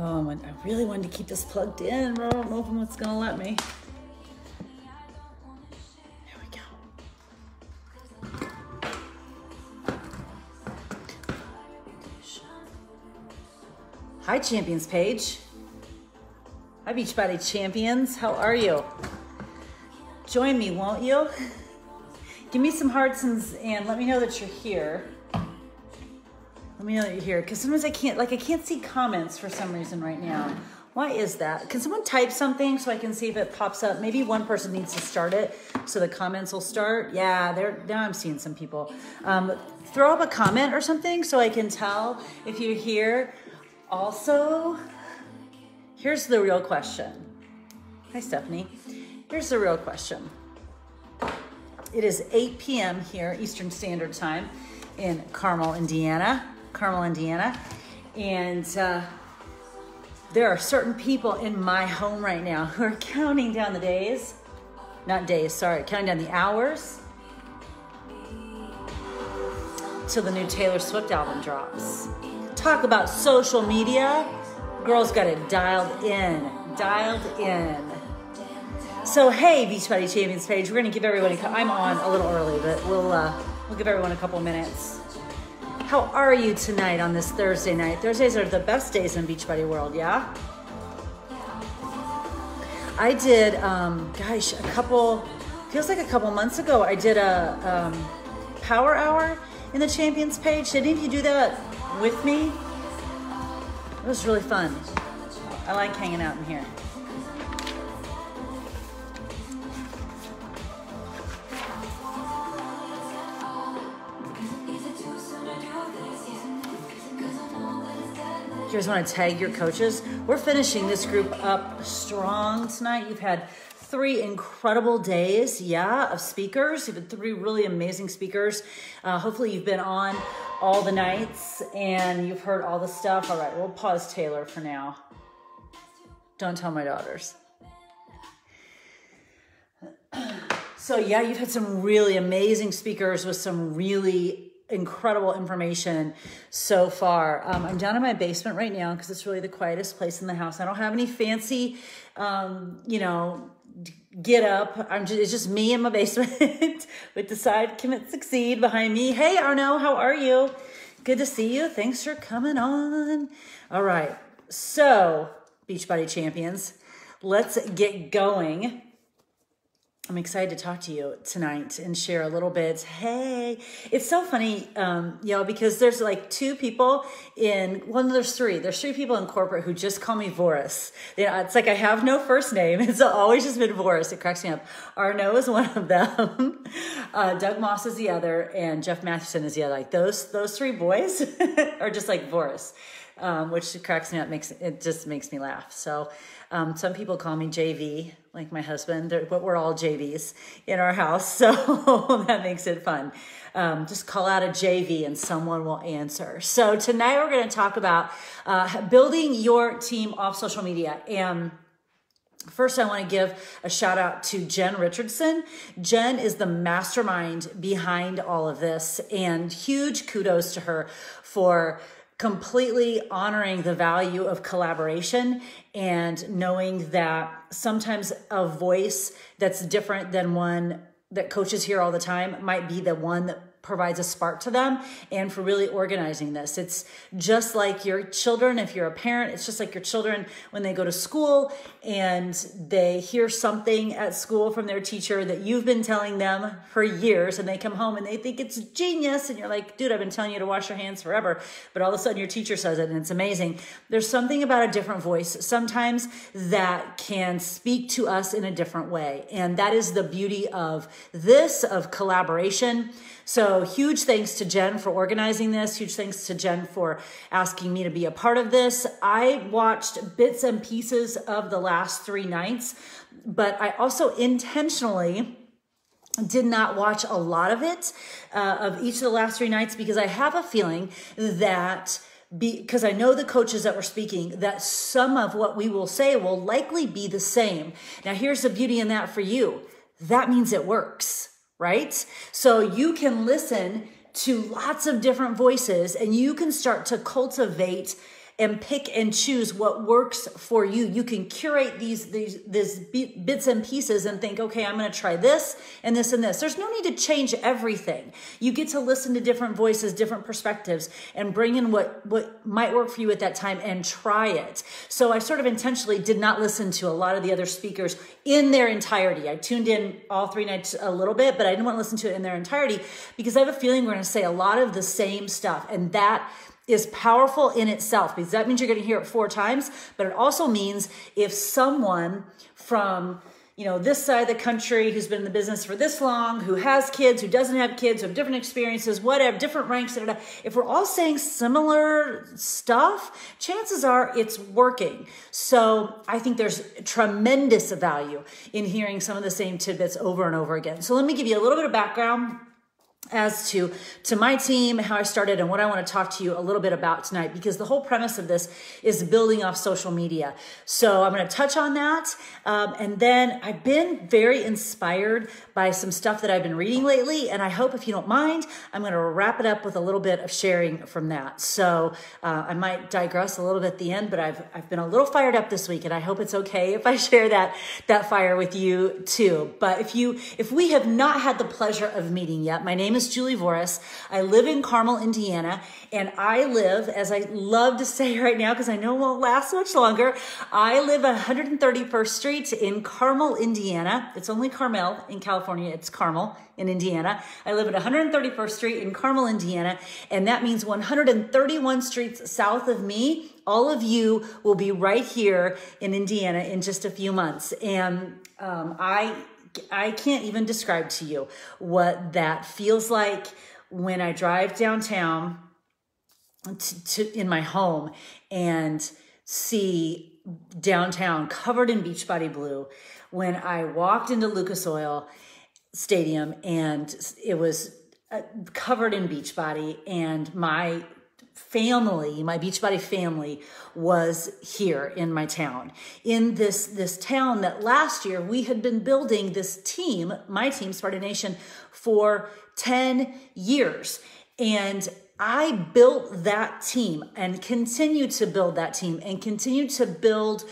Oh, I really wanted to keep this plugged in, but I don't know if it's gonna let me. There we go. Hi, Champions Page. Hi, Beachbody Champions. How are you? Join me, won't you? Give me some hearts and let me know that you're here. Let me know that you're here, because sometimes I can't see comments for some reason right now. Why is that? Can someone type something so I can see if it pops up? Maybe one person needs to start it so the comments will start. Yeah, now I'm seeing some people. Throw up a comment or something so I can tell if you're here. Also, here's the real question. Hi, Stephanie. Here's the real question. It is 8 p.m. here, Eastern Standard Time in Carmel, Indiana. And there are certain people in my home right now who are counting down the days, counting down the hours till the new Taylor Swift album drops. Talk about social media. Girls got it dialed in. So hey, Beachbody Champions page, we're gonna give everyone I'm on a little early, but we'll give everyone a couple minutes. How are you tonight on this Thursday night? Thursdays are the best days in Beachbody world, yeah? I did, feels like a couple months ago, I did a power hour in the Champions page. Did any of you do that with me? It was really fun. I like hanging out in here. You guys want to tag your coaches? We're finishing this group up strong tonight. You've had 3 incredible days, of speakers. You've had 3 really amazing speakers. Hopefully you've been on all the nights and you've heard all the stuff. All right, we'll pause Taylor for now. Don't tell my daughters. So you've had some really amazing speakers with some really incredible information so far. I'm down in my basement right now because it's really the quietest place in the house. I don't have any fancy, get up. It's just me in my basement with Decide, Commit, Succeed behind me. Hey, Arno, how are you? Good to see you. Thanks for coming on. All right. So, Beachbody Champions, let's get going. I'm excited to talk to you tonight and share a little bit. Hey, it's so funny, because there's like 2 people there's 3. There's 3 people in corporate who just call me Voris. It's like I have no first name. It's always just been Voris. It cracks me up. Arno is one of them. Doug Moss is the other, and Jeff Matheson is the other. Like those 3 boys are just like Voris, which cracks me up. It just makes me laugh. So. Some people call me JV, like my husband, but we're all JVs in our house, so that makes it fun. Just call out a JV and someone will answer. So tonight we're going to talk about building your team off social media. And first, I want to give a shout out to Jen Richardson. Jen is the mastermind behind all of this, and huge kudos to her for completely honoring the value of collaboration and knowing that sometimes a voice that's different than one that coaches hear all the time might be the one that provides a spark to them, and for really organizing this. It's just like your children. If you're a parent, it's just like your children when they go to school and they hear something at school from their teacher that you've been telling them for years, and they come home and they think it's genius, and you're like, dude, I've been telling you to wash your hands forever, but all of a sudden your teacher says it and it's amazing. There's something about a different voice sometimes that can speak to us in a different way, and that is the beauty of collaboration. So huge thanks to Jen for organizing this. Huge thanks to Jen for asking me to be a part of this. I watched bits and pieces of the last 3 nights, but I also intentionally did not watch a lot of it, of each of the last 3 nights, because I have a feeling that because I know the coaches that were speaking, that some of what we will say will likely be the same. Now, here's the beauty in that for you. That means it works. Right? So you can listen to lots of different voices and you can start to cultivate and pick and choose what works for you. You can curate these bits and pieces and think, okay, I'm going to try this and this and this. There's no need to change everything. You get to listen to different voices, different perspectives, and bring in what might work for you at that time and try it. So I sort of intentionally did not listen to a lot of the other speakers in their entirety. I tuned in all 3 nights a little bit, but I didn't want to listen to it in their entirety because I have a feeling we're going to say a lot of the same stuff. And that is powerful in itself because that means you're going to hear it 4 times, but it also means if someone from this side of the country who's been in the business for this long, who has kids, who doesn't have kids, who have different experiences, whatever, different ranks, if we're all saying similar stuff, chances are it's working. So I think there's tremendous value in hearing some of the same tidbits over and over again. So let me give you a little bit of background as to my team, how I started, and what I want to talk to you a little bit about tonight, because the whole premise of this is building off social media. So I'm going to touch on that. And then I've been very inspired by some stuff that I've been reading lately. And I hope, if you don't mind, I'm going to wrap it up with a little bit of sharing from that. So I might digress a little bit at the end, but I've been a little fired up this week, and I hope it's okay if I share that fire with you too. But if we have not had the pleasure of meeting yet, my name is Julie Voris. I live in Carmel, Indiana, and I live, as I love to say right now, because I know it won't last much longer, I live at 131st Street in Carmel, Indiana. It's only Carmel in California. It's Carmel in Indiana. I live at 131st Street in Carmel, Indiana, and that means 131 streets south of me. All of you will be right here in Indiana in just a few months. And I can't even describe to you what that feels like when I drive downtown in my home and see downtown covered in Beachbody blue. When I walked into Lucas Oil Stadium and it was covered in Beachbody, and my Beachbody family was here in my town, in this town that last year we had been building this team, my team, Spartan Nation, for 10 years. And I built that team and continue to build that team and continue to build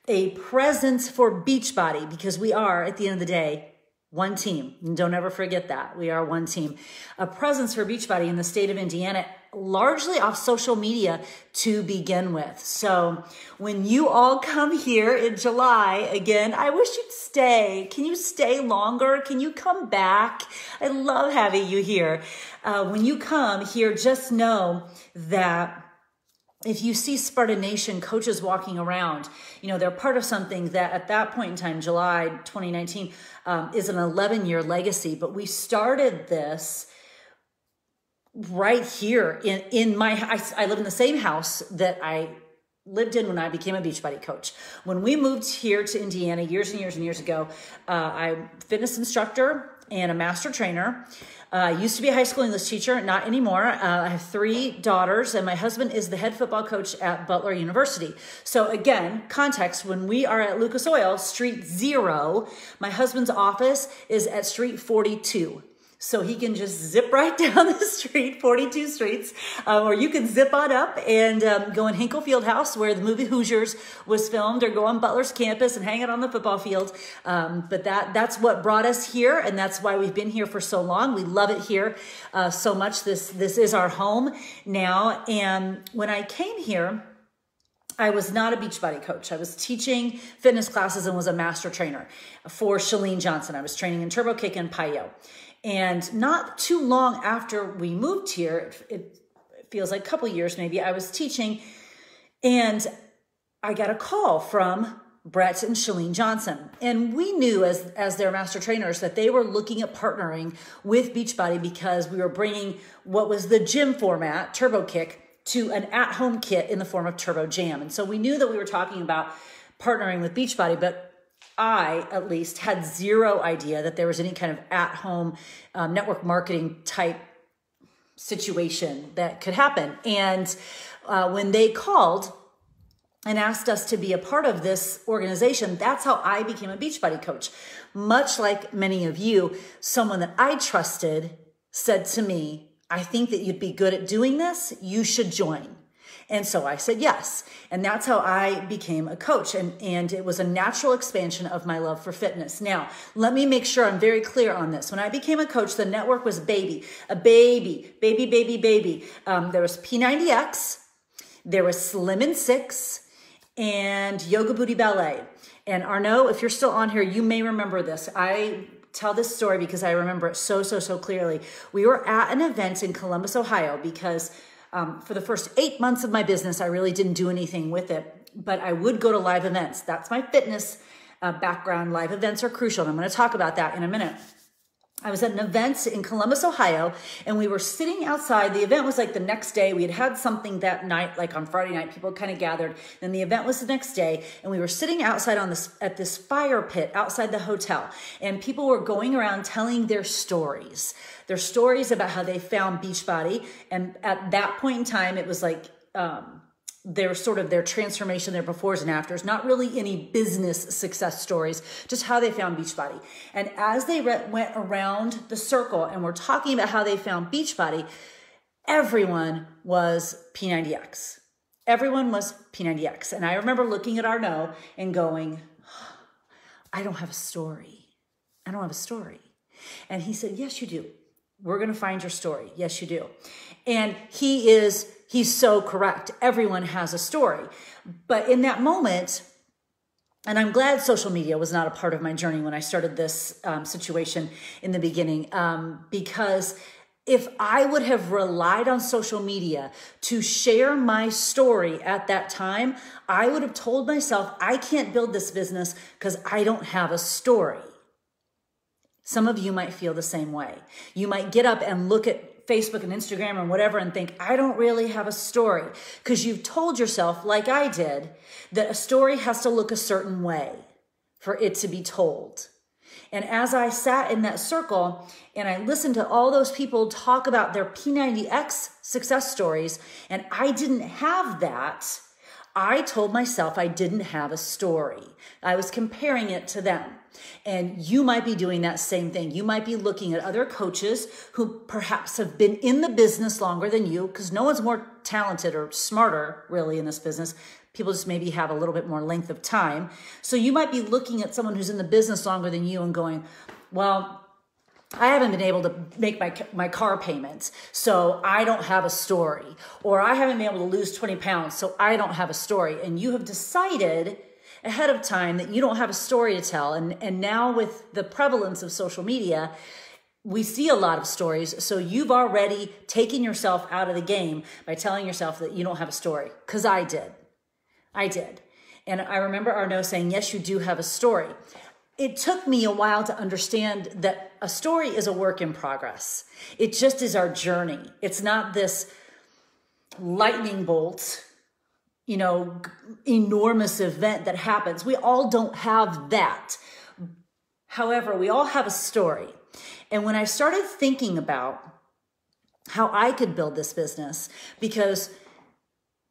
a presence for Beachbody, because we are, at the end of the day, one team. And don't ever forget that. We are one team. A presence for Beachbody in the state of Indiana, largely off social media to begin with. So when you all come here in July, again, I wish you'd stay. Can you stay longer? Can you come back? I love having you here. When you come here, just know that if you see Spartan Nation coaches walking around, they're part of something that at that point in time, July 2019, is an 11-year legacy. But we started this right here in my house. I live in the same house that I lived in when I became a Beachbody coach. When we moved here to Indiana years and years and years ago, I'm a fitness instructor and a master trainer. I used to be a high school English teacher, not anymore. I have 3 daughters, and my husband is the head football coach at Butler University. So again, context, when we are at Lucas Oil, Street 0, my husband's office is at Street 42. So he can just zip right down the street, 42 streets, or you can zip on up and go in Hinkle Fieldhouse, where the movie Hoosiers was filmed, or go on Butler's campus and hang out on the football field. But that's what brought us here, and that's why we've been here for so long. We love it here so much. This is our home now. And when I came here, I was not a Beachbody coach. I was teaching fitness classes and was a master trainer for Chalene Johnson. I was training in Turbo Kick and Plyo. And not too long after we moved here, it feels like a couple years maybe, I was teaching, and I got a call from Brett and Chalene Johnson. And we knew as their master trainers that they were looking at partnering with Beachbody, because we were bringing what was the gym format, Turbo Kick, to an at-home kit in the form of Turbo Jam. And so we knew that we were talking about partnering with Beachbody, but I, at least, had zero idea that there was any kind of at-home network marketing type situation that could happen. And when they called and asked us to be a part of this organization, that's how I became a Beachbody coach. Much like many of you, someone that I trusted said to me, I think that you'd be good at doing this. You should join. And so I said yes. And that's how I became a coach. And it was a natural expansion of my love for fitness. Now, let me make sure I'm very clear on this. When I became a coach, the network was baby. There was P90X, there was Slim and Six, and Yoga Booty Ballet. And Arnaud, if you're still on here, you may remember this. I tell this story because I remember it so clearly. We were at an event in Columbus, Ohio, because for the first 8 months of my business, I really didn't do anything with it, but I would go to live events. That's my fitness background. Live events are crucial, and I'm going to talk about that in a minute. I was at an event in Columbus, Ohio, and we were sitting outside. The event was like the next day. We had something that night, like on Friday night, people kind of gathered. Then the event was the next day, and we were sitting outside at this fire pit outside the hotel, and people were going around telling their stories about how they found Beachbody. And at that point in time, it was like, their transformation, their befores and afters, not really any business success stories, just how they found Beachbody. And as they went around the circle and were talking about how they found Beachbody, everyone was P90X. Everyone was P90X. And I remember looking at Arnaud and going, I don't have a story. I don't have a story. And he said, yes, you do. We're going to find your story. Yes, you do. And he's so correct. Everyone has a story. But in that moment, and I'm glad social media was not a part of my journey when I started this situation in the beginning, because if I would have relied on social media to share my story at that time, I would have told myself, I can't build this business because I don't have a story. Some of you might feel the same way. You might get up and look at Facebook and Instagram and whatever and think, I don't really have a story, because you've told yourself, like I did, that a story has to look a certain way for it to be told. And as I sat in that circle and I listened to all those people talk about their P90X success stories, and I didn't have that, I told myself I didn't have a story. I was comparing it to them. And you might be doing that same thing. You might be looking at other coaches who perhaps have been in the business longer than you, because no one's more talented or smarter really in this business. People just maybe have a little bit more length of time. So you might be looking at someone who's in the business longer than you and going, well, I haven't been able to make my car payments, so I don't have a story. Or I haven't been able to lose 20 pounds, so I don't have a story. And you have decided ahead of time that you don't have a story to tell. And now with the prevalence of social media, we see a lot of stories. So you've already taken yourself out of the game by telling yourself that you don't have a story. Because I did. And I remember Arnaud saying, yes, you do have a story. It took me a while to understand that a story is a work in progress. It just is our journey. It's not this lightning bolt, enormous event that happens. We all don't have that. However, we all have a story. And when I started thinking about how I could build this business, because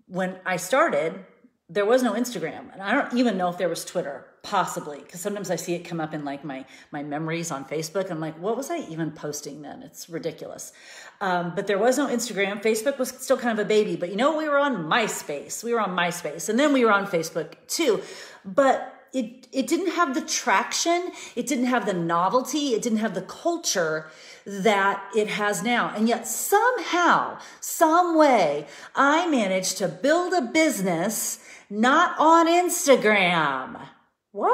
when I started, there was no Instagram. And I don't even know if there was Twitter, possibly, because sometimes I see it come up in like my memories on Facebook. I'm like, what was I even posting then? It's ridiculous. But there was no Instagram. Facebook was still kind of a baby. But we were on MySpace. And then we were on Facebook too. But it didn't have the traction. It didn't have the novelty. It didn't have the culture that it has now. And yet somehow, some way, I managed to build a business not on Instagram. What?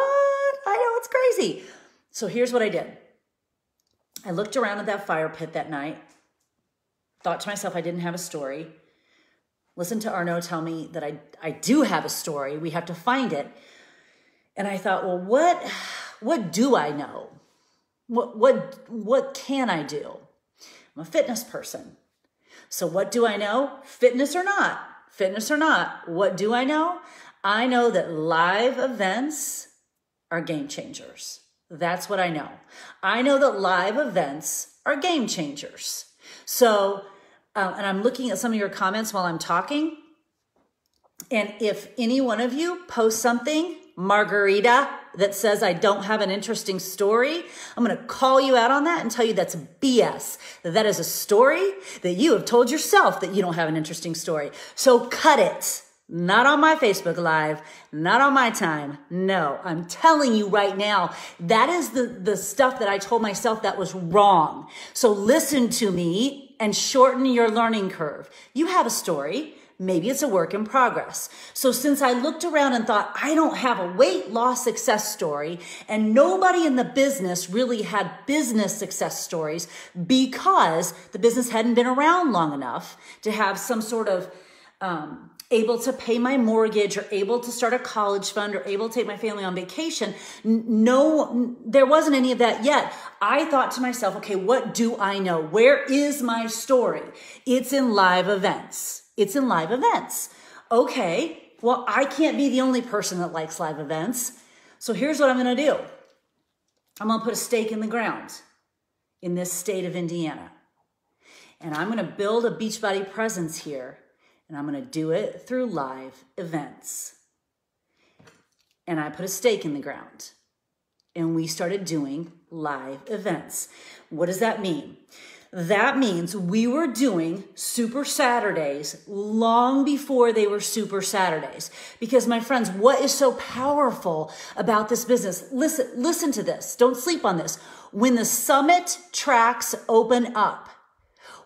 I know, it's crazy. So here's what I did. I looked around at that fire pit that night, thought to myself I didn't have a story, listened to Arnaud tell me that I do have a story. We have to find it. And I thought, well, what do I know? What can I do? I'm a fitness person. So what do I know? Fitness or not, what do I know? I know that live events are game changers. That's what I know. I know that live events are game changers. So, and I'm looking at some of your comments while I'm talking. And if any one of you post something, Margarita, that says I don't have an interesting story, I'm going to call you out on that and tell you that's BS. That is a story that you have told yourself that you don't have an interesting story. So cut it. Not on my Facebook Live, not on my time. No, I'm telling you right now, that is the stuff that I told myself that was wrong. So listen to me and shorten your learning curve. You have a story. Maybe it's a work in progress. So since I looked around and thought, I don't have a weight loss success story, and nobody in the business really had business success stories because the business hadn't been around long enough to have some sort of able to pay my mortgage or able to start a college fund or able to take my family on vacation. No, there wasn't any of that yet. I thought to myself, okay, what do I know? Where is my story? It's in live events. It's in live events. Okay, well, I can't be the only person that likes live events. So here's what I'm going to do. I'm going to put a stake in the ground in this state of Indiana. And I'm going to build a Beachbody presence here. And I'm going to do it through live events. And I put a stake in the ground. And we started doing live events. What does that mean? That means we were doing Super Saturdays long before they were Super Saturdays. Because my friends, what is so powerful about this business? Listen to this. Don't sleep on this. When the summit tracks open up,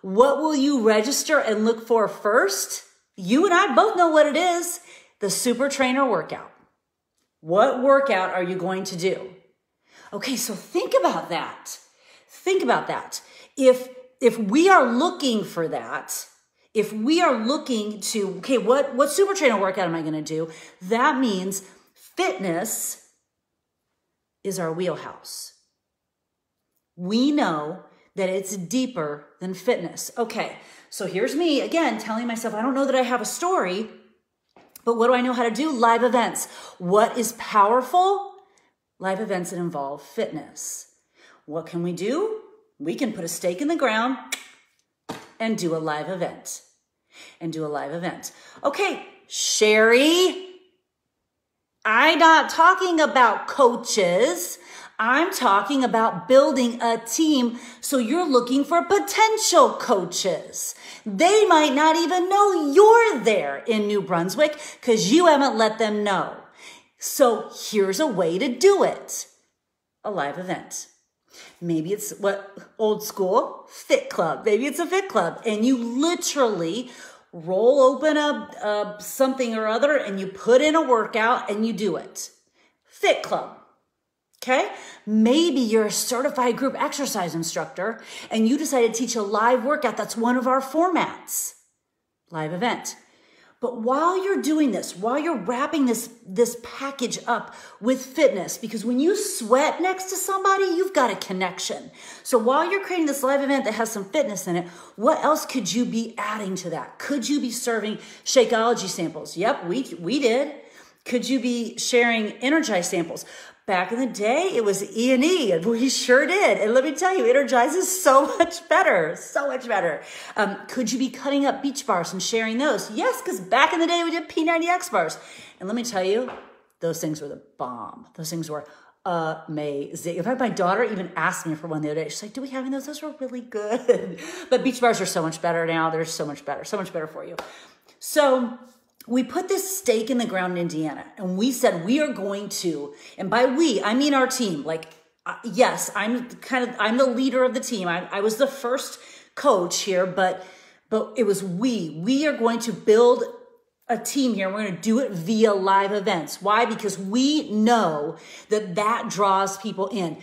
what will you register and look for first? You and I both know what it is. The Super Trainer workout. What workout are you going to do? Okay, so think about that. Think about that. If we are looking for that, if we are looking to, okay, what Super Trainer workout am I going to do? That means fitness is our wheelhouse. We know that it's deeper than fitness. Okay, so here's me again telling myself, I don't know that I have a story, but what do I know how to do? Live events. What is powerful? Live events that involve fitness. What can we do? We can put a stake in the ground and do a live event. Okay, Sherry, I'm not talking about coaches. I'm talking about building a team. So you're looking for potential coaches. They might not even know you're there in New Brunswick because you haven't let them know. So here's a way to do it. A live event. Maybe it's old school fit club. Maybe it's a fit club and you literally roll open a something or other and you put in a workout and you do it. Fit club. Okay, maybe you're a certified group exercise instructor and you decided to teach a live workout. That's one of our formats, live event. But while you're doing this, while you're wrapping this package up with fitness, because when you sweat next to somebody, you've got a connection. So while you're creating this live event that has some fitness in it, what else could you be adding to that? Could you be serving Shakeology samples? Yep, we did. Could you be sharing Energize samples? Back in the day, it was E&E, and we sure did. And let me tell you, Energize is so much better, so much better. Could you be cutting up beach bars and sharing those? Yes, because back in the day, we did P90X bars. And let me tell you, those things were the bomb. Those things were amazing. In fact, my daughter even asked me for one the other day. She's like, do we have any of those? Those were really good. But beach bars are so much better now. They're so much better for you. So we put this stake in the ground in Indiana and we said we are going to, and by we, I mean our team. Like, yes, I'm the leader of the team. I was the first coach here, but it was we are going to build a team here. We're going to do it via live events. Why? Because we know that draws people in.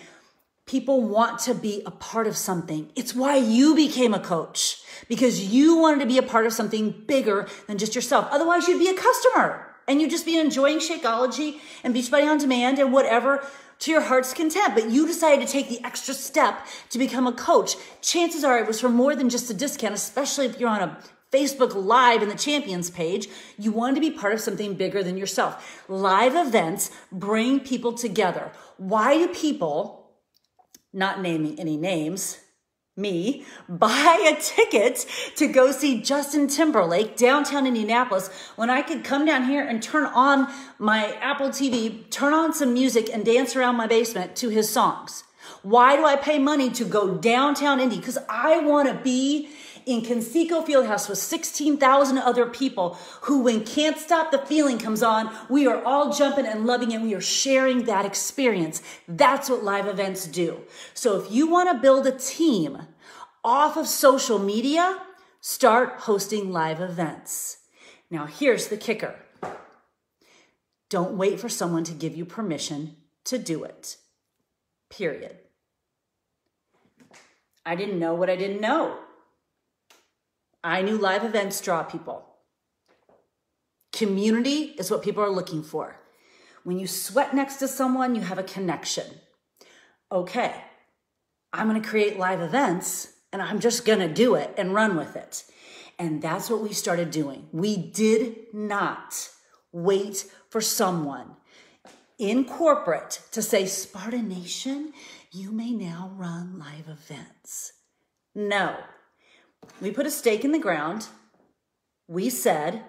People want to be a part of something. It's why you became a coach, because you wanted to be a part of something bigger than just yourself. Otherwise, you'd be a customer and you'd just be enjoying Shakeology and Beachbody On Demand and whatever to your heart's content. But you decided to take the extra step to become a coach. Chances are it was for more than just a discount, especially if you're on a Facebook Live in the Champions page. You wanted to be part of something bigger than yourself. Live events bring people together. Why do people, not naming any names, me, buy a ticket to go see Justin Timberlake downtown Indianapolis when I could come down here and turn on my Apple TV, turn on some music and dance around my basement to his songs? Why do I pay money to go downtown Indy? Because I want to be in Conseco Fieldhouse with 16,000 other people who, when Can't Stop the Feeling comes on, we are all jumping and loving it. We are sharing that experience. That's what live events do. So if you want to build a team off of social media, start hosting live events. Now, here's the kicker. Don't wait for someone to give you permission to do it. Period. I didn't know what I didn't know. I knew live events draw people. Community is what people are looking for. When you sweat next to someone, you have a connection. Okay, I'm going to create live events and I'm just going to do it and run with it. And that's what we started doing. We did not wait for someone in corporate to say, Sparta Nation, you may now run live events. No. We put a stake in the ground. We said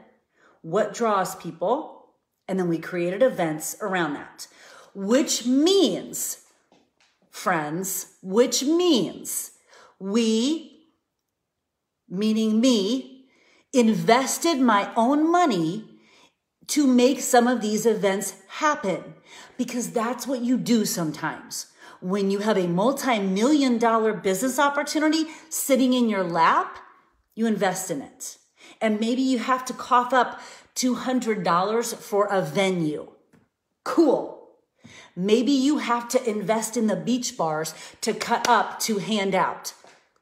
what draws people, and then we created events around that, which means, friends, we, meaning me, invested my own money to make some of these events happen, because that's what you do sometimes. When you have a multi-million-dollar business opportunity sitting in your lap, you invest in it. And maybe you have to cough up $200 for a venue. Cool. Maybe you have to invest in the beach bars to cut up to hand out.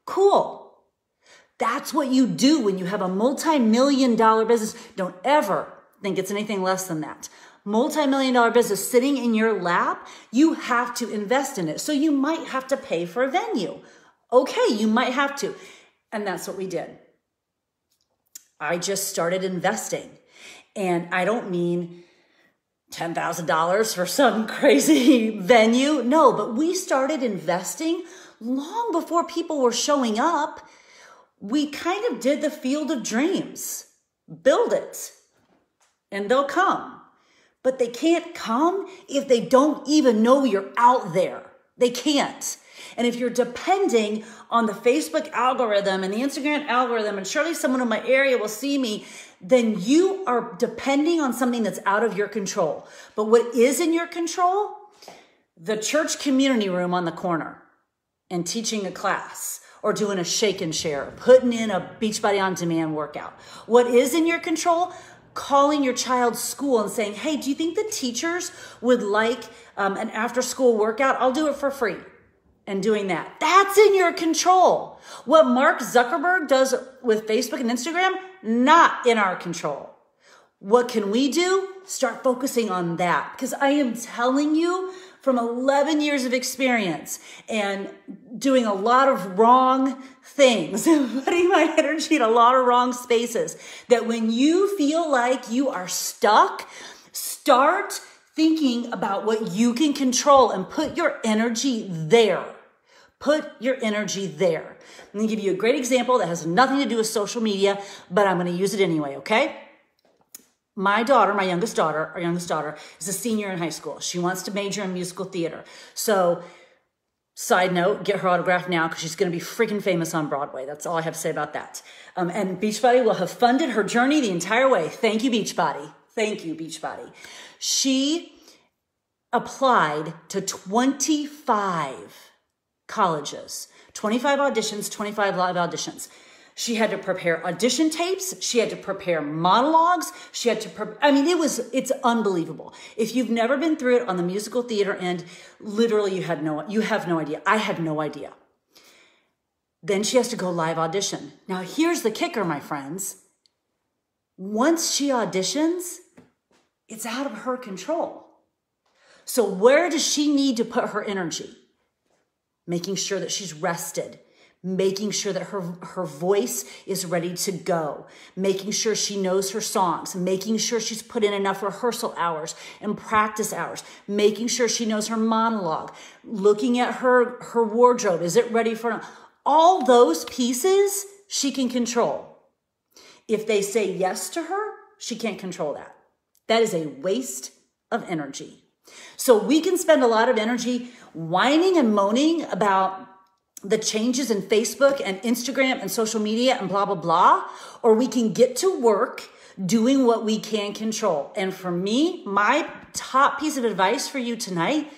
Cool. That's what you do when you have a multi-million-dollar business. Don't ever think it's anything less than that. Multi-million-dollar business sitting in your lap, you have to invest in it. So you might have to pay for a venue. Okay, you might have to. And that's what we did. I just started investing. And I don't mean $10,000 for some crazy venue. No, but we started investing long before people were showing up. We kind of did the field of dreams. Build it, and they'll come. But they can't come if they don't even know you're out there. They can't. And if you're depending on the Facebook algorithm and the Instagram algorithm, and surely someone in my area will see me, then you are depending on something that's out of your control. But what is in your control? The church community room on the corner and teaching a class, or doing a shake and share, putting in a Beachbody On Demand workout. What is in your control? Calling your child's school and saying, hey, do you think the teachers would like an after-school workout? I'll do it for free. And doing that. That's in your control. What Mark Zuckerberg does with Facebook and Instagram, not in our control. What can we do? Start focusing on that. Because I am telling you, from 11 years of experience and doing a lot of wrong things and putting my energy in a lot of wrong spaces, that when you feel like you are stuck, start thinking about what you can control and put your energy there. Put your energy there. I'm going to give you a great example that has nothing to do with social media, but I'm going to use it anyway, okay? My daughter, our youngest daughter, is a senior in high school. She wants to major in musical theater. So, side note, get her autograph now because she's going to be freaking famous on Broadway. That's all I have to say about that. And Beachbody will have funded her journey the entire way. Thank you, Beachbody. Thank you, Beachbody. She applied to 25 colleges, 25 auditions, 25 live auditions. She had to prepare audition tapes. She had to prepare monologues. She had to, it's unbelievable. If you've never been through it on the musical theater end, literally you have no idea. I had no idea. Then she has to go live audition. Now here's the kicker, my friends. Once she auditions, it's out of her control. So where does she need to put her energy? Making sure that she's rested, making sure that her voice is ready to go, making sure she knows her songs, making sure she's put in enough rehearsal hours and practice hours, making sure she knows her monologue, looking at her wardrobe. Is it ready for all those pieces she can control. If they say yes to her, she can't control that. That is a waste of energy. So we can spend a lot of energy whining and moaning about the changes in Facebook and Instagram and social media and blah, blah, blah, or we can get to work doing what we can control. And for me, my top piece of advice for you tonight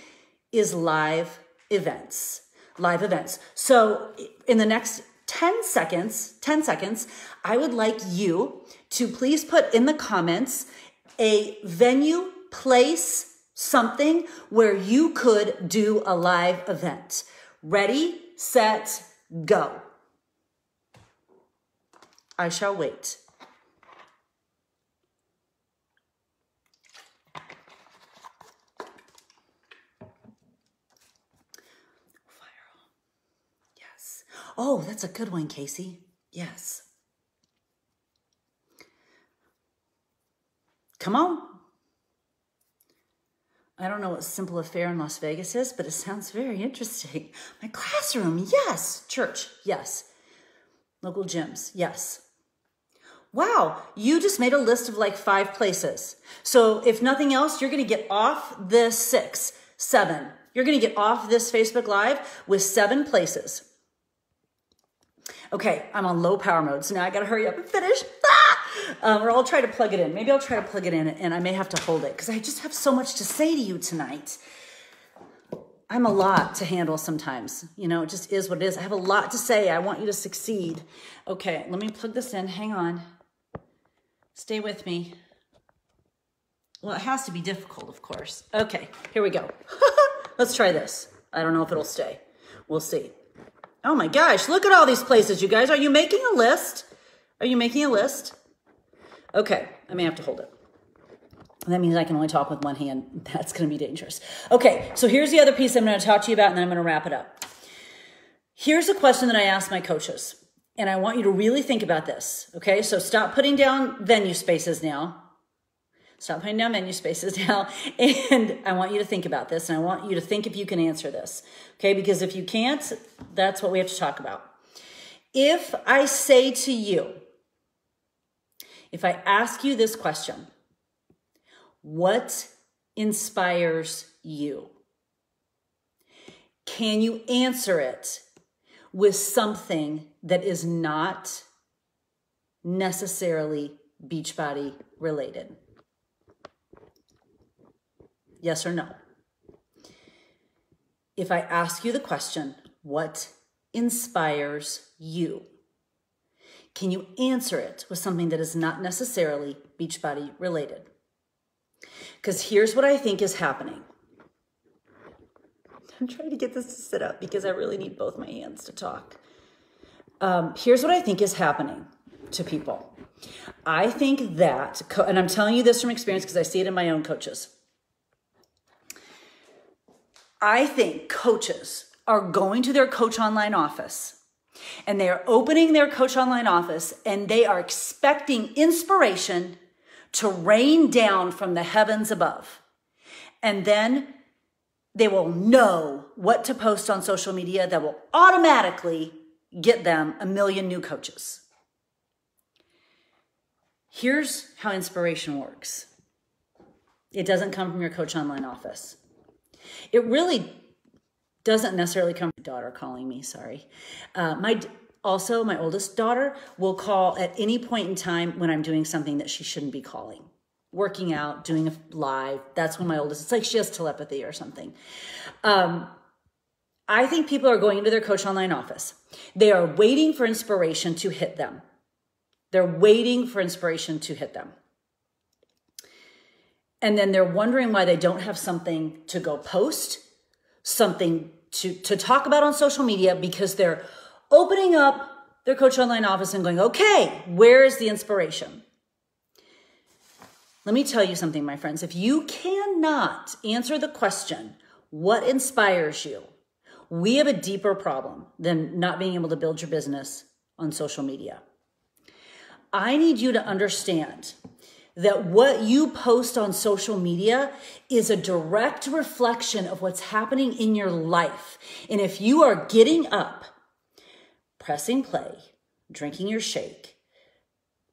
is live events. Live events. So in the next 10 seconds, I would like you to please put in the comments a venue, place, something where you could do a live event. Ready, set, go. I shall wait. Yes. Oh, that's a good one, Casey. Yes. Come on. I don't know what Simple Affair in Las Vegas is, but it sounds very interesting. My classroom, yes. Church, yes. Local gyms, yes. Wow, you just made a list of like 5 places. So if nothing else, you're going to get off this 6, 7. You're going to get off this Facebook Live with 7 places. Okay, I'm on low power mode, so now I got to hurry up and finish. Or I'll try to plug it in. Maybe I'll try to plug it in and I may have to hold it because I just have so much to say to you tonight. I'm a lot to handle sometimes. You know, it just is what it is. I have a lot to say. I want you to succeed. Okay, let me plug this in. Hang on. Stay with me. Well, it has to be difficult, of course. Okay, here we go. Let's try this. I don't know if it'll stay. We'll see. Oh my gosh, look at all these places, you guys. Are you making a list? Are you making a list? Okay, I may have to hold it. That means I can only talk with one hand. That's going to be dangerous. Okay, so here's the other piece I'm going to talk to you about, and then I'm going to wrap it up. Here's a question that I ask my coaches, and I want you to really think about this, okay? So stop putting down venue spaces now. Stop putting down venue spaces now, and I want you to think about this, and I want you to think if you can answer this, okay? Because if you can't, that's what we have to talk about. If I say to you, if I ask you this question, what inspires you? Can you answer it with something that is not necessarily Beachbody related? Yes or no? If I ask you the question, what inspires you? Can you answer it with something that is not necessarily Beachbody related? Because here's what I think is happening. I'm trying to get this to sit up because I really need both my hands to talk. Here's what I think is happening to people. I think that, and I'm telling you this from experience because I see it in my own coaches. I think coaches are going to their Coach Online office and they are opening their Coach Online office and they are expecting inspiration to rain down from the heavens above. And then they will know what to post on social media that will automatically get them 1 million new coaches. Here's how inspiration works. It doesn't come from your Coach Online office. It really doesn't necessarily come from my daughter calling me, sorry. My oldest daughter will call at any point in time when I'm doing something that she shouldn't be calling. Working out, doing a live, that's when my oldest, it's like she has telepathy or something. I think people are going into their Coach Online office. They are waiting for inspiration to hit them. They're waiting for inspiration to hit them. And then they're wondering why they don't have something to go post, something to talk about on social media because they're opening up their Coach Online office and going, okay, where is the inspiration? Let me tell you something, my friends. If you cannot answer the question, what inspires you? We have a deeper problem than not being able to build your business on social media. I need you to understand that what you post on social media is a direct reflection of what's happening in your life. And if you are getting up pressing play, drinking your shake,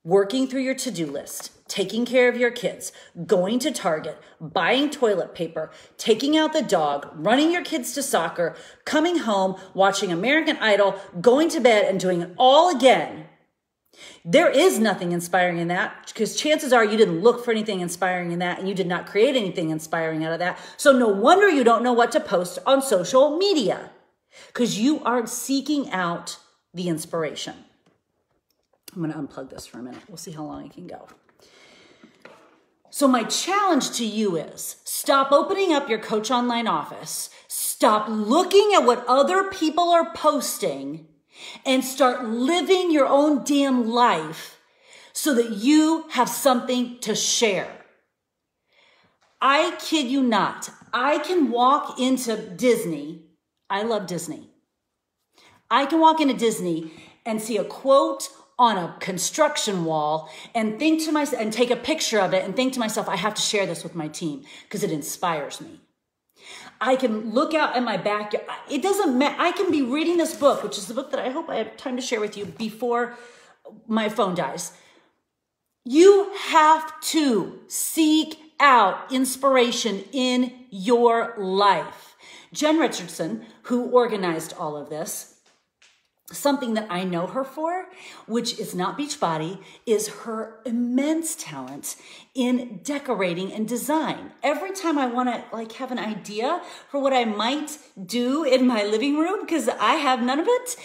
working through your to-do list, taking care of your kids, going to Target, buying toilet paper, taking out the dog, running your kids to soccer, coming home, watching American Idol, going to bed, and doing it all again. There is nothing inspiring in that, because chances are you didn't look for anything inspiring in that, and you did not create anything inspiring out of that. So no wonder you don't know what to post on social media, because you aren't seeking out the inspiration. I'm going to unplug this for a minute. We'll see how long I can go. So my challenge to you is stop opening up your Coach Online office. Stop looking at what other people are posting and start living your own damn life so that you have something to share. I kid you not. I can walk into Disney. I love Disney. I can walk into Disney and see a quote on a construction wall and think to myself, and take a picture of it and think to myself, I have to share this with my team because it inspires me. I can look out at my backyard. It doesn't matter. I can be reading this book, which is the book that I hope I have time to share with you before my phone dies. You have to seek out inspiration in your life. Jen Richardson, who organized all of this, something that I know her for, which is not Beachbody, is her immense talent in decorating and design. Every time I want to have an idea for what I might do in my living room, because I have none of it,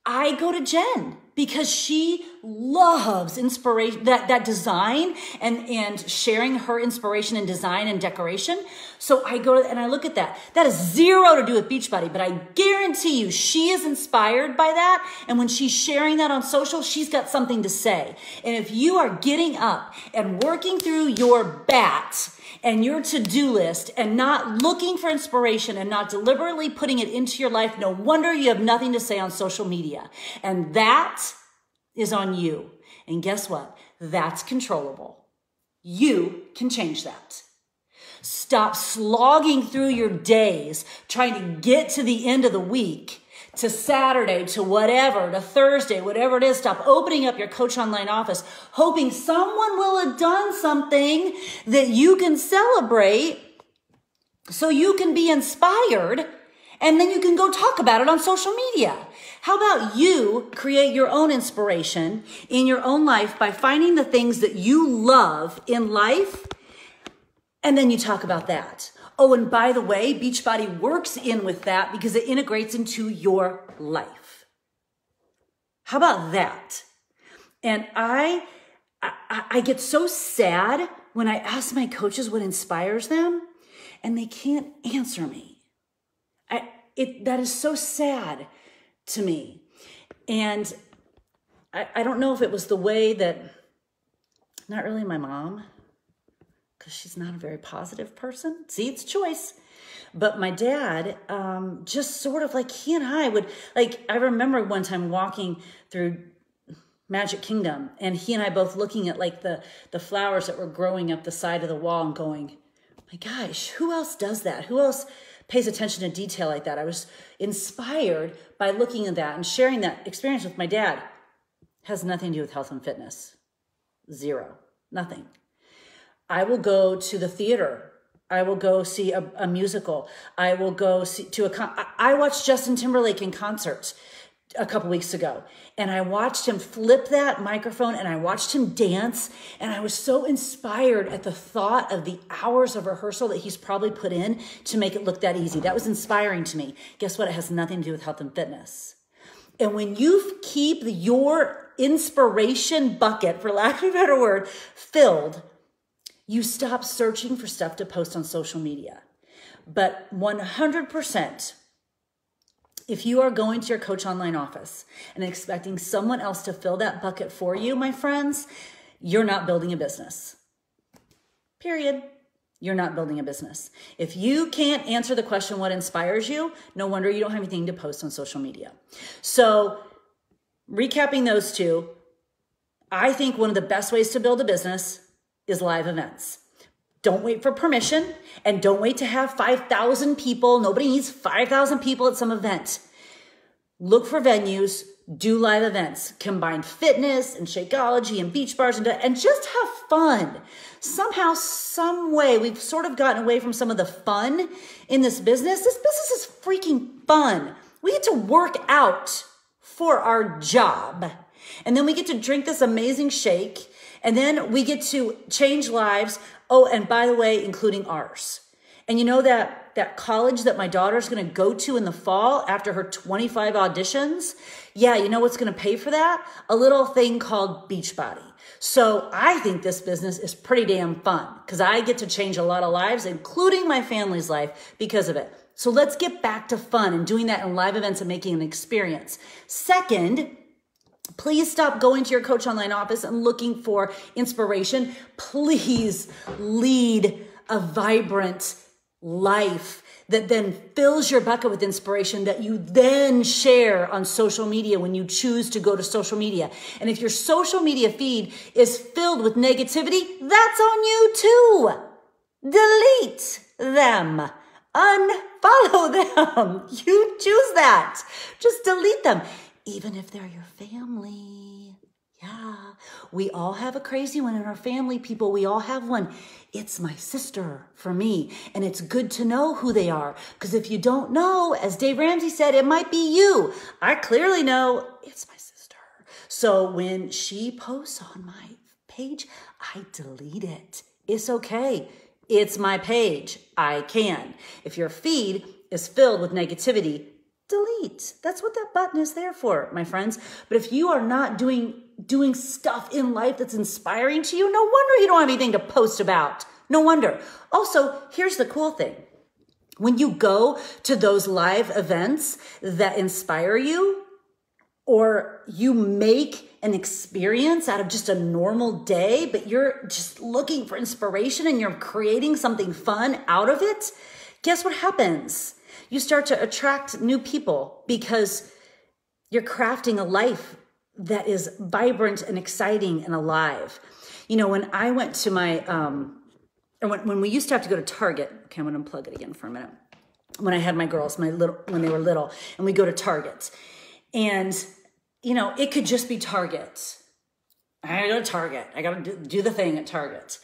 I go to Jen, because she loves inspiration, that design and sharing her inspiration in design and decoration. So I go and I look at that. That has zero to do with Beachbody, but I guarantee you she is inspired by that. And when she's sharing that on social, she's got something to say. And if you are getting up and working through your bat and your to-do list and not looking for inspiration and not deliberately putting it into your life, no wonder you have nothing to say on social media. And that is on you. And guess what? That's controllable. You can change that. Stop slogging through your days trying to get to the end of the week, to Saturday, to whatever, to Thursday, whatever it is. Stop opening up your Coach Online office, hoping someone will have done something that you can celebrate so you can be inspired, and then you can go talk about it on social media. How about you create your own inspiration in your own life by finding the things that you love in life, and then you talk about that. Oh, and by the way, Beachbody works in with that because it integrates into your life. How about that? And I get so sad when I ask my coaches what inspires them, and they can't answer me. That is so sad to me. And I don't know if it was the way that, not really my mom, because she's not a very positive person. See, it's choice. But my dad, just sort of he and I would, I remember one time walking through Magic Kingdom, and he and I both looking at the flowers that were growing up the side of the wall and going, my gosh, who else does that? Who else pays attention to detail like that? I was inspired by looking at that and sharing that experience with my dad. Has nothing to do with health and fitness. Zero. Nothing. I will go to the theater. I will go see a musical. I will go I watched Justin Timberlake in concert a couple weeks ago, and I watched him flip that microphone, and I watched him dance, and I was so inspired at the thought of the hours of rehearsal that he's probably put in to make it look that easy. That was inspiring to me. Guess what? It has nothing to do with health and fitness. And when you keep your inspiration bucket, for lack of a better word, filled, you stop searching for stuff to post on social media. But 100%, if you are going to your Coach Online office and expecting someone else to fill that bucket for you, my friends, you're not building a business. Period. You're not building a business. If you can't answer the question, what inspires you, no wonder you don't have anything to post on social media. So recapping those two, I think one of the best ways to build a business is live events. Don't wait for permission, and don't wait to have 5,000 people. Nobody needs 5,000 people at some event. Look for venues, do live events, combine fitness and Shakeology and beach bars and just have fun. Somehow, some way, we've sort of gotten away from some of the fun in this business. This business is freaking fun. We get to work out for our job. And then we get to drink this amazing shake. And then we get to change lives. Oh, and by the way, including ours. And you know that college that my daughter's going to go to in the fall after her 25 auditions? Yeah, you know what's going to pay for that? A little thing called Beachbody. So I think this business is pretty damn fun because I get to change a lot of lives, including my family's life because of it. So let's get back to fun and doing that in live events and making an experience. Second, please stop going to your Coach Online office and looking for inspiration. Please lead a vibrant life that then fills your bucket with inspiration that you then share on social media when you choose to go to social media. And if your social media feed is filled with negativity, that's on you too. Delete them. Unfollow them. You choose that. Just delete them. Even if they're your family. Yeah. We all have a crazy one in our family, people. We all have one. It's my sister for me. And it's good to know who they are. Because if you don't know, as Dave Ramsey said, it might be you. I clearly know it's my sister. So when she posts on my page, I delete it. It's okay. It's my page. I can. If your feed is filled with negativity, delete. That's what that button is there for, my friends. But if you are not doing stuff in life that's inspiring to you, no wonder you don't have anything to post about. No wonder. Also, here's the cool thing. When you go to those live events that inspire you, or you make an experience out of just a normal day, but you're just looking for inspiration and you're creating something fun out of it, guess what happens? You start to attract new people because you're crafting a life that is vibrant and exciting and alive. You know, when I went to my, when we used to have to go to Target, okay, I'm going to unplug it again for a minute. When I had my girls, when they were little, and we go to Target. And, you know, it could just be Target. I gotta go to Target. I gotta do the thing at Target.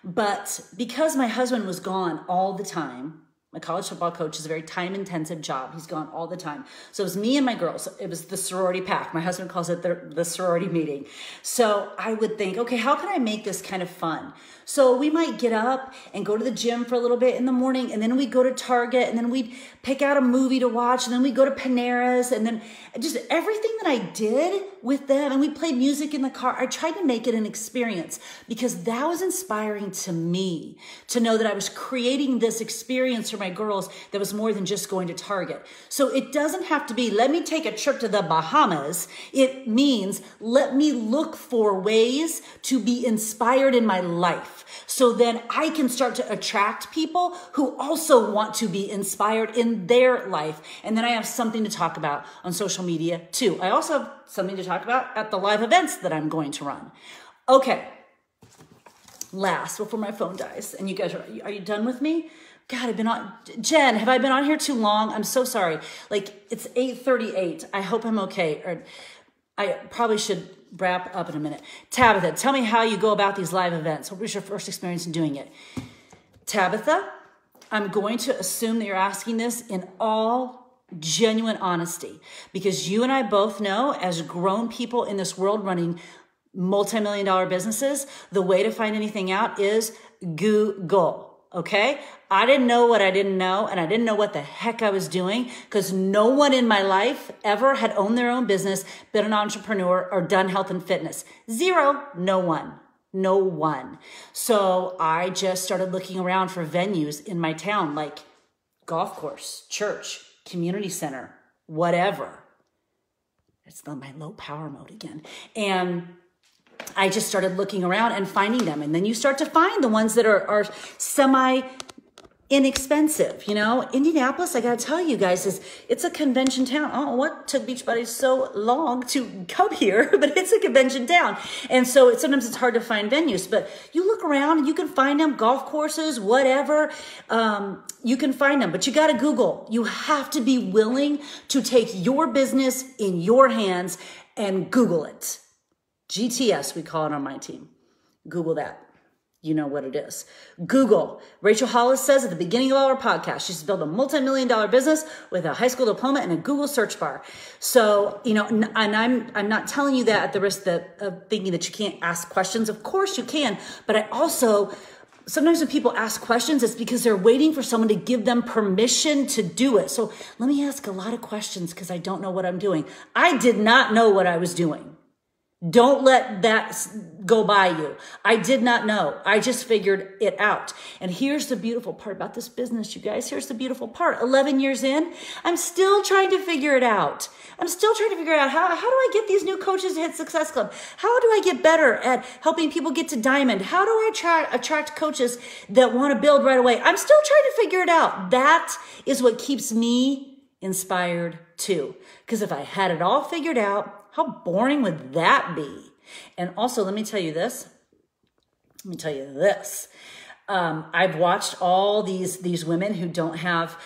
But because my husband was gone all the time, my college football coach is a very time-intensive job. He's gone all the time. So it was me and my girls. It was the sorority pack. My husband calls it the sorority meeting. So I would think, okay, how can I make this kind of fun? So we might get up and go to the gym for a little bit in the morning, and then we'd go to Target, and then we'd pick out a movie to watch, and then we'd go to Panera's, and then just everything that I did with them, and we played music in the car. I tried to make it an experience because that was inspiring to me to know that I was creating this experience for my girls that was more than just going to Target. So it doesn't have to be, let me take a trip to the Bahamas. It means, let me look for ways to be inspired in my life. So then I can start to attract people who also want to be inspired in their life. And then I have something to talk about on social media too. I also have something to talk about at the live events that I'm going to run. Okay. Last, before my phone dies, and you guys are you done with me? God, I've been on, Jen, have I been on here too long? I'm so sorry. Like, it's 8:38. I hope I'm okay. Or I probably should wrap up in a minute. Tabitha, tell me how you go about these live events. What was your first experience in doing it? Tabitha, I'm going to assume that you're asking this in all genuine honesty, because you and I both know, as grown people in this world running multi-million-dollar businesses, the way to find anything out is Google. Okay? I didn't know what I didn't know, and I didn't know what the heck I was doing because no one in my life ever had owned their own business, been an entrepreneur, or done health and fitness. Zero. No one. No one. So I just started looking around for venues in my town, like golf course, church, community center, whatever. It's my low power mode again. And I just started looking around and finding them. And then you start to find the ones that are semi inexpensive. You know, Indianapolis, I got to tell you guys, it's a convention town. I don't know what took Beachbody so long to come here, but it's a convention town. And so sometimes it's hard to find venues, but you look around and you can find them, golf courses, whatever. You can find them, but you got to Google. You have to be willing to take your business in your hands and Google it. GTS, we call it on my team. Google that. You know what it is. Google. Rachel Hollis says at the beginning of our podcast, she's built a multi-million-dollar business with a high school diploma and a Google search bar. So, you know, and I'm not telling you that at the risk of thinking that you can't ask questions. Of course you can, but I also, sometimes when people ask questions, it's because they're waiting for someone to give them permission to do it. So let me ask a lot of questions because I don't know what I'm doing. I did not know what I was doing. Don't let that go by you. I did not know. I just figured it out. And here's the beautiful part about this business, you guys. Here's the beautiful part. 11 years in, I'm still trying to figure it out. I'm still trying to figure out how do I get these new coaches to hit Success Club? How do I get better at helping people get to Diamond? How do I attract coaches that want to build right away? I'm still trying to figure it out. That is what keeps me inspired too. Because if I had it all figured out, how boring would that be? And also, let me tell you this. I've watched all these women who don't have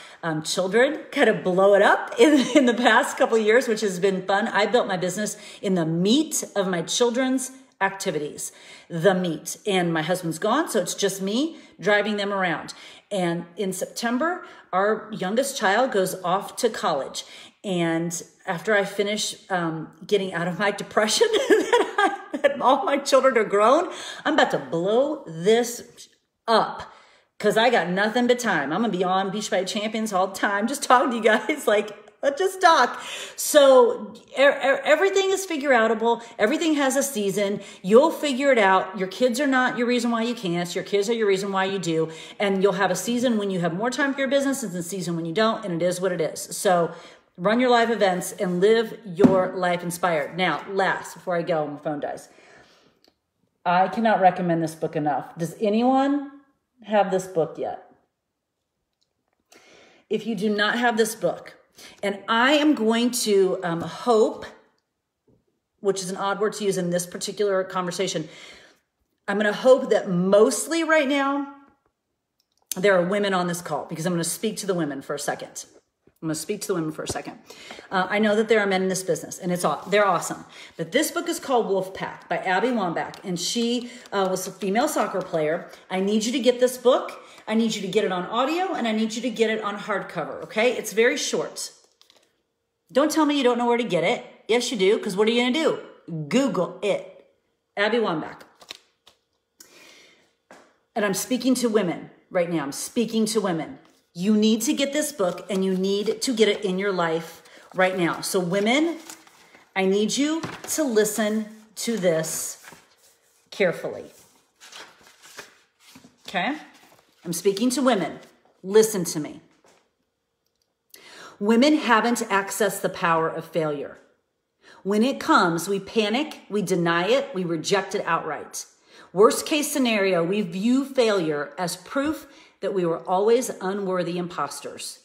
children kind of blow it up in the past couple of years, which has been fun. I built my business in the meat of my children's activities, the meat. And my husband's gone, so it's just me driving them around. And in September, our youngest child goes off to college. And after I finish getting out of my depression that all my children are grown, I'm about to blow this up because I got nothing but time. I'm going to be on Beachbody Champions all the time, just talking to you guys like, let's just talk. So everything is figure outable. Everything has a season. You'll figure it out. Your kids are not your reason why you can't. Your kids are your reason why you do. And you'll have a season when you have more time for your business and a season when you don't. And it is what it is. So run your live events and live your life inspired. Now, last, before I go, my phone dies. I cannot recommend this book enough. Does anyone have this book yet? If you do not have this book, and I am going to hope, which is an odd word to use in this particular conversation, I'm going to hope that mostly right now, there are women on this call because I'm going to speak to the women for a second. I know that there are men in this business, and they're awesome. But this book is called Wolfpack by Abby Wambach, and she was a female soccer player. I need you to get this book. I need you to get it on audio, and I need you to get it on hardcover, okay? It's very short. Don't tell me you don't know where to get it. Yes, you do, because what are you going to do? Google it. Abby Wambach. And I'm speaking to women right now. I'm speaking to women. You need to get this book and you need to get it in your life right now. So women, I need you to listen to this carefully. Okay? I'm speaking to women. Listen to me. Women haven't accessed the power of failure. When it comes, we panic, we deny it, we reject it outright. Worst case scenario, we view failure as proof that we were always unworthy imposters.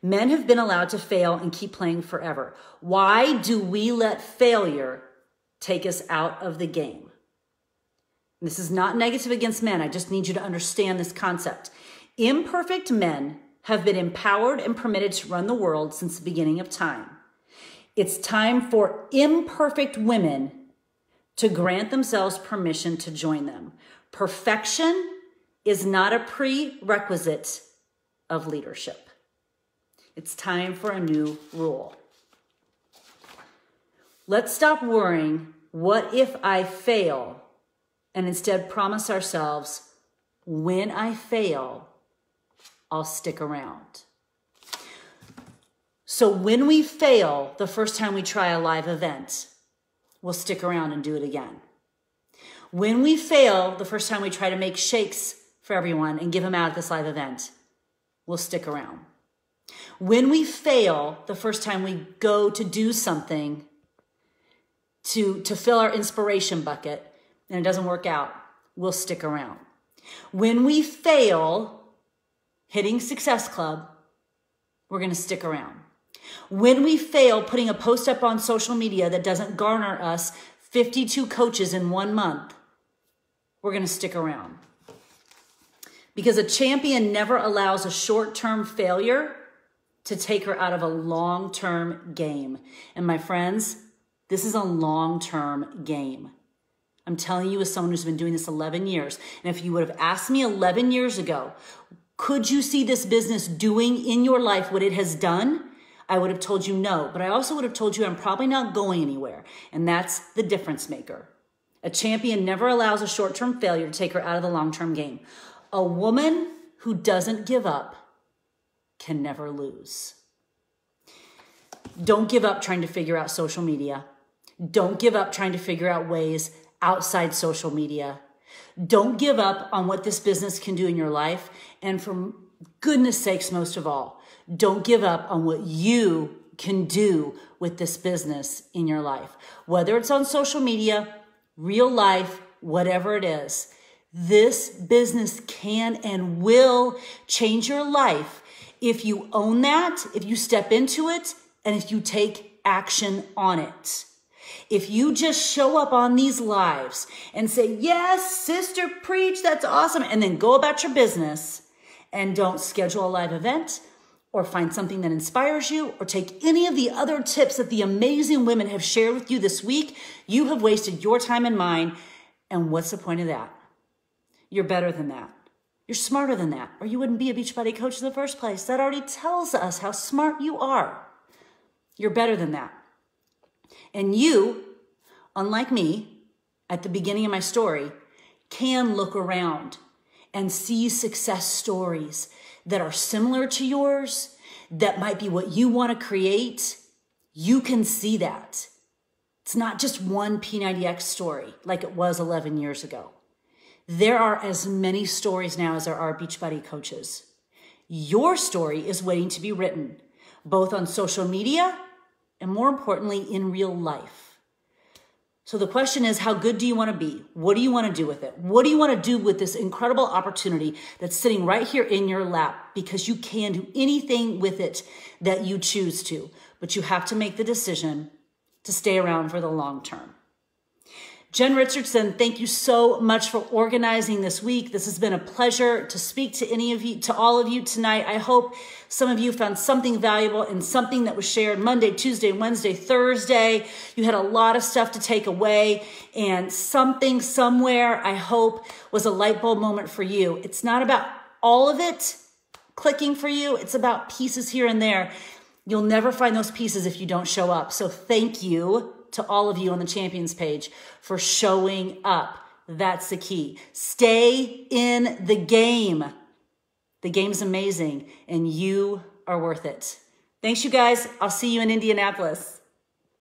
Men have been allowed to fail and keep playing forever. Why do we let failure take us out of the game? This is not negative against men. I just need you to understand this concept. Imperfect men have been empowered and permitted to run the world since the beginning of time. It's time for imperfect women to grant themselves permission to join them. Perfection is not a prerequisite of leadership. It's time for a new rule. Let's stop worrying, what if I fail? And instead promise ourselves, when I fail, I'll stick around. So when we fail the first time we try a live event, we'll stick around and do it again. When we fail the first time we try to make shakes for everyone and give them out at this live event, we'll stick around. When we fail the first time we go to do something to fill our inspiration bucket and it doesn't work out, we'll stick around. When we fail hitting Success Club, we're going to stick around. When we fail putting a post up on social media that doesn't garner us 52 coaches in 1 month, we're going to stick around. Because a champion never allows a short-term failure to take her out of a long-term game. And my friends, this is a long-term game. I'm telling you as someone who's been doing this 11 years. And if you would have asked me 11 years ago, could you see this business doing in your life what it has done? I would have told you no. But I also would have told you I'm probably not going anywhere. And that's the difference maker. A champion never allows a short-term failure to take her out of the long-term game. A woman who doesn't give up can never lose. Don't give up trying to figure out social media. Don't give up trying to figure out ways outside social media. Don't give up on what this business can do in your life. And for goodness sakes, most of all, don't give up on what you can do with this business in your life. Whether it's on social media, real life, whatever it is, this business can and will change your life if you own that, if you step into it, and if you take action on it. If you just show up on these lives and say, yes, sister, preach, that's awesome, and then go about your business and don't schedule a live event or find something that inspires you or take any of the other tips that the amazing women have shared with you this week, you have wasted your time and mine. And what's the point of that? You're better than that. You're smarter than that, or you wouldn't be a Beachbody coach in the first place. That already tells us how smart you are. You're better than that. And you, unlike me, at the beginning of my story, can look around and see success stories that are similar to yours, that might be what you want to create. You can see that. It's not just one P90X story like it was 11 years ago. There are as many stories now as there are Beachbody coaches. Your story is waiting to be written, both on social media and more importantly, in real life. So the question is, how good do you want to be? What do you want to do with it? What do you want to do with this incredible opportunity that's sitting right here in your lap? Because you can do anything with it that you choose to, but you have to make the decision to stay around for the long term. Jen Richardson, thank you so much for organizing this week. This has been a pleasure to speak to all of you tonight. I hope some of you found something valuable and something that was shared Monday, Tuesday, Wednesday, Thursday. You had a lot of stuff to take away, and something somewhere, I hope, was a light bulb moment for you. It's not about all of it clicking for you. It's about pieces here and there. You'll never find those pieces if you don't show up. So thank you to all of you on the Champions page for showing up. That's the key. Stay in the game. The game's amazing and you are worth it. Thanks, you guys. I'll see you in Indianapolis.